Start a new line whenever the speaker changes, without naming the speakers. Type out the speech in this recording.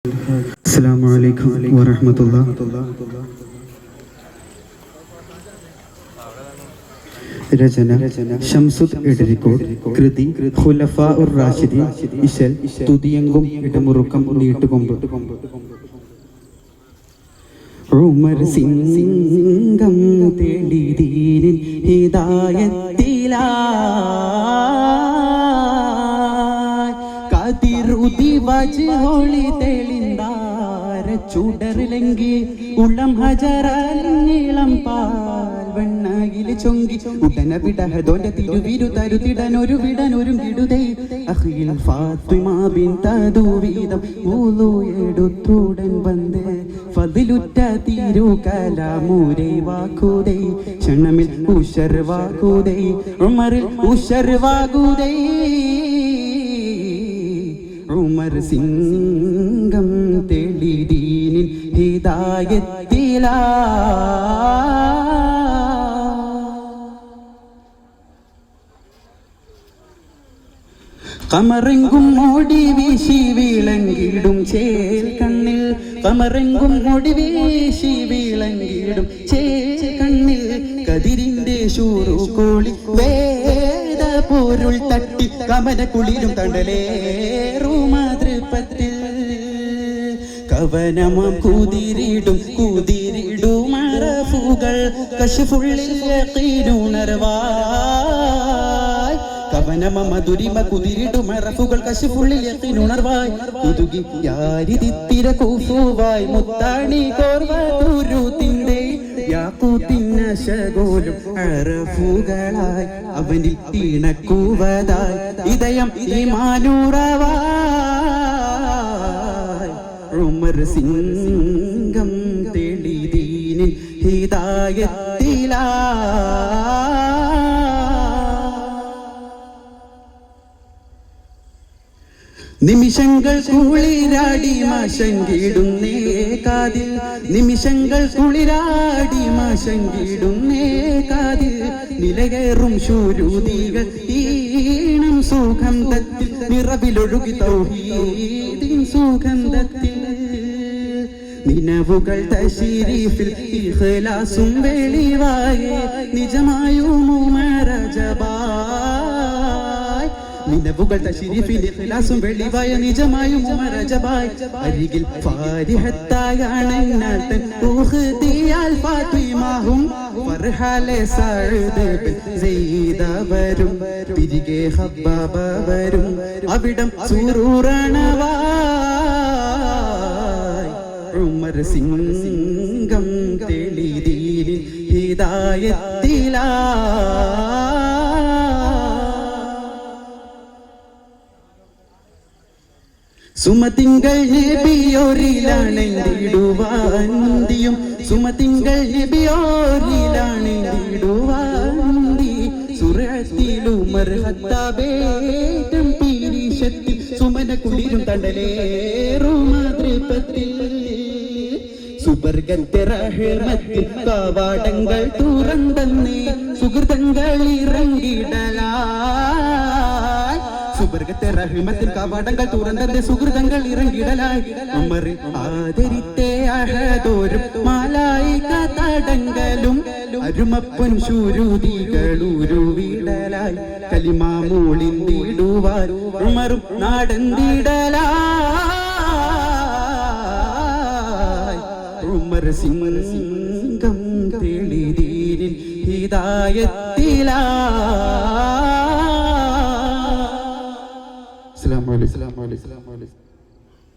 അസ്സലാമു അലൈക്കും വറഹ്മത്തുള്ളാഹി. രചന ശംസുദ് എടരിക്കോട്. കൃതി ഖുലഫാഉർ റാഷിദീൻ. ഇശൽ തുതിയങ്കും ഇടമുറുക്കം നീട്ടുകൊമ്പ്. ഉമർ സിംഗം തേടി ദീനിൻ ഹിദായത്തിലായി കതിരുതി വജ്ഹൊളി തെളിന്താര ചുടറിലെങ്കി ഉള്ളം ഹജറലിളം പാൽ വെണ്ണയില് ചൊങ്കി ഉടന വിടഹദോന്റെ തിരുവിരു തരുതിടനൊരു വിടനൊരു കിടുതൈ അഖിൽ ഫാത്തിമ ബിൻതദു വീതം വുളു എടുത്തുടൻ വന്ന് ഫദിലുറ്റ തിരു കലാമുരൈ വാക്കുതൈ ക്ഷണമിൽ ഉശർവാകുതൈ ഉമറിൽ ഉശർവാകുതൈ ഉമർ സിംഗം തെളി ദീനിൻ ഹിദായത്തിലാ കമറെങ്കും മോടി വീശി വിളങ്ങിടും ചേൽ കണ്ണിൽ കമറെങ്കും മോടി വീശി വിളങ്ങിടും ചേൽ കണ്ണിൽ കതിരിന്റെ ശൂറു കോളി വേദ പോരുൾ തട്ടി കമന കുളിരും തണ്ടലേറുമാതൃപ്പത്തിൽ കവനമാം കുതിരിടും അറഫുകൾ കശഫുള്ളിൽ യഖീനുണർവായ് കവനമ മധുരിമ കുതിരിടും അറഫുകൾ കശഫുള്ളിൽ യഖീനുണർവായ് കുതുകി യാരിതിത്തിര കൂഫുവായ് മുത്താണി കോർവ കുരുതിന്റെ യാക്കൂത്തിന്നശകോലും അറഫുകളായി അവനിൽ ഇണക്കുവതായി ഇദയം ഈമാനുറവായ് ഉമർ സിംഗം തെളി ദീനിൻ ഹിദായത്തിലാ നിമിഷങ്ങൾ കുളിരാടി മാശങ്കിടുന്നേ കാതിൽ നിമിഷങ്ങൾ കുളിരാടി മാശങ്കിടുന്നേ കാതിൽ നിലകേറും ശൂരുതികൾ ഈണം സുഗന്ധത്തിൽ നിറവിലൊഴുകി തൗഹീദിൻ സുഗന്ധത്തിൽ നിനവുകൾ തശരീഫിൽ ഇഖ്ലാസും വെളിവായി നിജമായും ഉമറജബായ് നിനവുകൾ തശരീഫിൽ ഇഖ്ലാസും വെളിവായ നിജമായും ഉമറജബായ് അരികിൽ ഫാരിഹത്തായാണ് തൻ ഉഖ്ദിയാൽ ഫാത്തിമഹും ഫർഹാലെ സഅദ് ബിൻ സയ്യിദ വരും തിരികെ ഹബ്ബാബ വരും അവിടം സുറൂറണവായ് ഉമർ സിംഗം തെളി ദീനിൻ ഹിദായത്തിലാ സുമതിങ്കൾ നബിയോരിലാണെന്തിടുവാന്തിയും സുമതിങ്കൾ നബിയോരിലാണെന്തിടുവാന്തി സുറത്തിലുമർ ഹത്താബേറ്റം പീരിശത്തിൽ സുമന കുളിരും തണ്ടലേറുമാതൃപ്പത്തിൽ സുബർഗത്തെ റഹ്മത്തിൽ കവാടങ്ങൾ തുറന്നേ സുഹൃതങ്ങൾ ഇറങ്ങിടലായി സുബർഗത്തെ റഹ്മത്തിൽ കവാടങ്ങൾ തുറന്നേ സുഹൃതങ്ങൾ ഇറങ്ങിടലായി ഉമറിൽ ആദരിത്തെ അഹദോരും മാലായിക തടങ്കലും അരുമപ്പൻ ശൂരുതികളുരുവിടലായി കലിമാമൂളിൻ വീടുവാൻ ഉമറും നാടന്തിടലായി ഉമർ സിംഗം തെളി ദീനിൻ ഹിദായത്തിലാ. അസ്സലാമു അലൈക്കും.